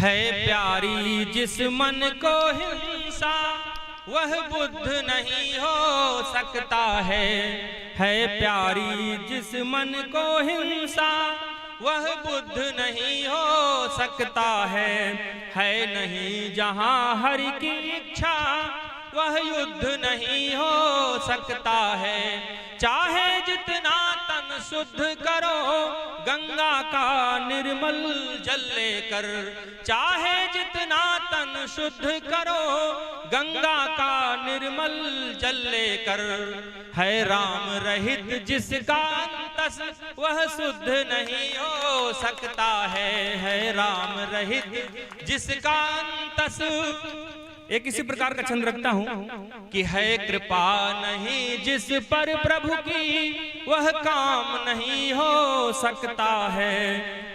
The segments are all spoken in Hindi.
है प्यारी जिस मन को हिंसा वह बुद्ध नहीं हो सकता है प्यारी जिस मन को हिंसा वह बुद्ध नहीं हो सकता है नहीं जहां हरि की इच्छा वह युद्ध नहीं हो सकता है। चाहे जितना तन शुद्ध करो गंगा का निर्मल जल लेकर, चाहे जितना तन शुद्ध करो गंगा का निर्मल जल लेकर, है राम रहित जिसका अंतस वह शुद्ध नहीं हो सकता है राम रहित जिसका अंतस। एक इसी प्रकार का छंद रखता हूं कि है कृपा नहीं जिस पर प्रभु की वह काम नहीं हो सकता है,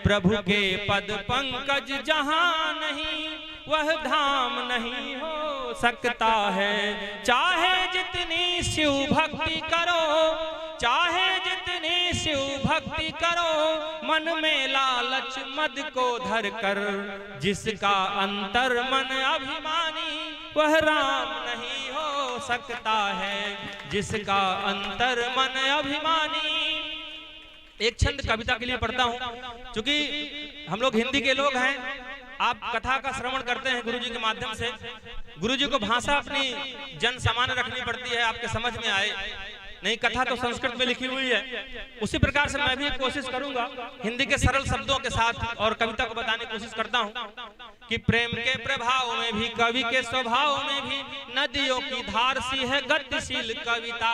प्रभु के पद पंकज जहां नहीं वह धाम नहीं हो सकता है। चाहे जितनी शिव भक्ति करो, चाहे जितनी शिव भक्ति करो, मन में लालच मद को धर कर, जिसका अंतर मन अभिमानी वह राम नहीं हो सकता है, जिसका अंतर मन अभिमानी। एक छंद कविता के लिए पढ़ता हूं, क्योंकि हम लोग हिंदी के लोग हैं, आप कथा का श्रवण करते हैं गुरुजी के माध्यम से, गुरुजी को भाषा अपनी जन सामान्य रखनी पड़ती है आपके समझ में आए, नहीं कथा तो संस्कृत में लिखी हुई है। उसी प्रकार से मैं भी कोशिश करूंगा हिंदी के सरल शब्दों के साथ और कविता को बताने की कोशिश करता हूं कि प्रेम के प्रभाव में भी कवि के स्वभाव में भी नदियों की धार सी है गतिशील कविता,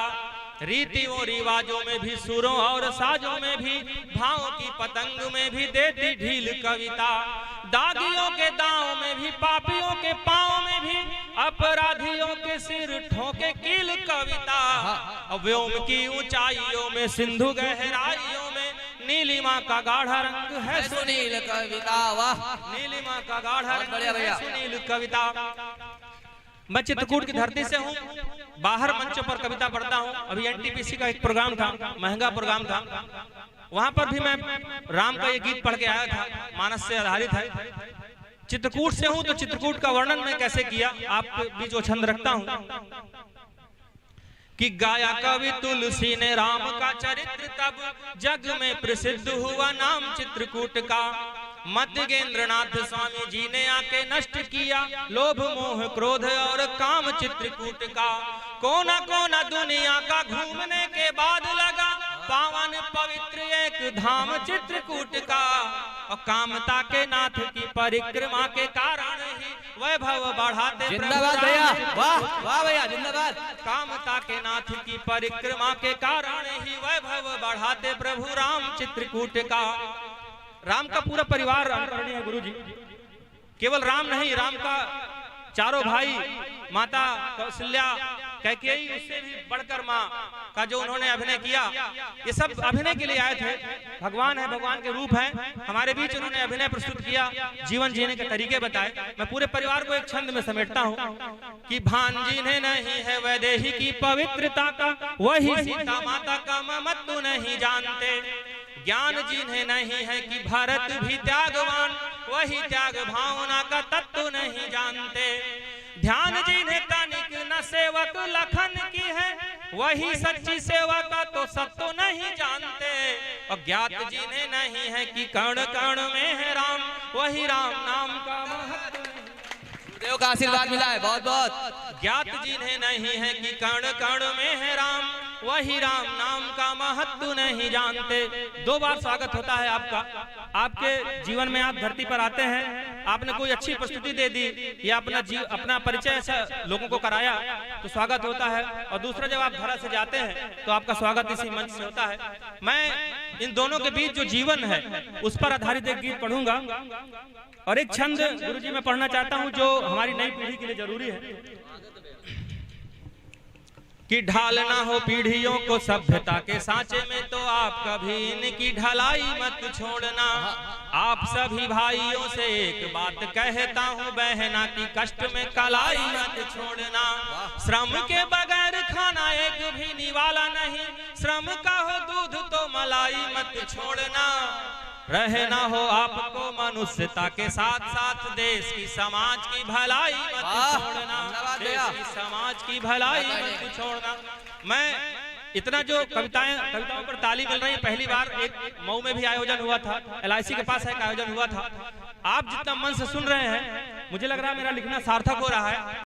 रीतियों रिवाजों में भी सुरों और साजों में भी भावों की पतंग में भी देती ढील कविता, दागियों के दांव में भी पापियों के पांव में भी अपराधियों के सिर ठोके कील कविता, व्योम की ऊंचाइयों में सिंधु गहराइयों में नीलिमा का गाढ़ा रंग है सुनील कविता। वाह, नीलिमा का गाढ़ा रंग है सुनील कविता। मैं चित्रकूट की धरती से हूँ, बाहर मंचों पर कविता पढ़ता हूँ। अभी एनटीपीसी का एक प्रोग्राम था, महंगा प्रोग्राम था, वहां पर भी मैं राम का ये गीत पढ़ के आया था, मानस से आधारित है। चित्रकूट से हूं तो चित्रकूट का वर्णन मैं कैसे किया आप बीच वो छंद रखता हूं कि गाया कवि तुलसी ने राम का चरित्र, तब जग में प्रसिद्ध हुआ नाम चित्रकूट का। मध्यगेंद्रनाथ स्वामी जी ने आके नष्ट किया लोभ मोह क्रोध और काम चित्रकूट का। कोना कोना दुनिया का घूमने के बाद लगा पावन पवित्र एक धाम चित्रकूट का, और कामता के नाथ की परिक्रमा के कारण ही वैभव बढ़ाते। जिंदाबाद भैया, वाह वाह भैया, जिंदाबाद। कामता के नाथ की परिक्रमा के कारण ही वैभव बढ़ाते प्रभु राम चित्रकूट का। राम का पूरा परिवार अनुकरणीय है गुरुजी, केवल राम नहीं, राम का चारों भाई, माता कौशल्या, कैकेयी, उससे भी बढ़कर माँ का जो उन्होंने अभिनय किया, ये सब अभिनय के लिए आए थे। भगवान है, भगवान के रूप हैं, हमारे बीच उन्होंने अभिनय प्रस्तुत किया, जीवन जीने के तरीके बताए। मैं पूरे परिवार को एक छंद में समेटता हूँ कि भान जिन्हें नहीं है वैदेही की पवित्रता का, वही सीता माता का ममत्व नहीं जानते। ज्ञान जिन्हें नहीं है कि भरत भी त्यागवान, वही त्याग भावना का तत्व नहीं जानते। ध्यान जिन्हें तनिक न सेवक लखन की है, वही सच्ची सेवा का तो सत्व नहीं जानते। और ज्ञात जिन्हें नहीं है कि कण कण में है राम, वही राम नाम का महत्व देव का आशीर्वाद मिला है बहुत बहुत। ज्ञात जिन्हें नहीं है कि कण कण में है राम, वही राम नाम का महत्व नहीं जानते। 2 बार स्वागत होता है आपका, आपके जीवन में आप धरती पर आते हैं, आपने कोई अच्छी प्रस्तुति दे दी या अपना परिचय ऐसा लोगों को कराया तो स्वागत होता है, और दूसरा जब आप धरा से जाते हैं तो आपका स्वागत इसी मंच से होता है। मैं इन दोनों के बीच जो जीवन है उस पर आधारित एक गीत पढ़ूंगा, और एक छंद गुरुजी मैं पढ़ना चाहता हूं जो हमारी नई पीढ़ी के लिए जरूरी है कि ढालना हो पीढ़ियों को सभ्यता के सांचे में, तो आप कभी इनकी ढलाई मत छोड़ना। आप सभी भाइयों से एक बात कहता हूँ, बहना की कष्ट में कलाई मत छोड़ना। श्रम के बगैर खाना एक भी निवाला नहीं, श्रम का हो दूध तो मलाई मत छोड़ना। रहना हो आपको मनुष्यता के साथ साथ देश की समाज की भलाई मत छोड़ना, देश की समाज की भलाई मत छोड़ना। मैं इतना जो कविताओं पर ताली मिल रही है, पहली बार एक मऊ में भी आयोजन हुआ था, LIC के पास एक आयोजन हुआ था। आप जितना मन से सुन रहे हैं, मुझे लग रहा है मेरा लिखना सार्थक हो रहा है।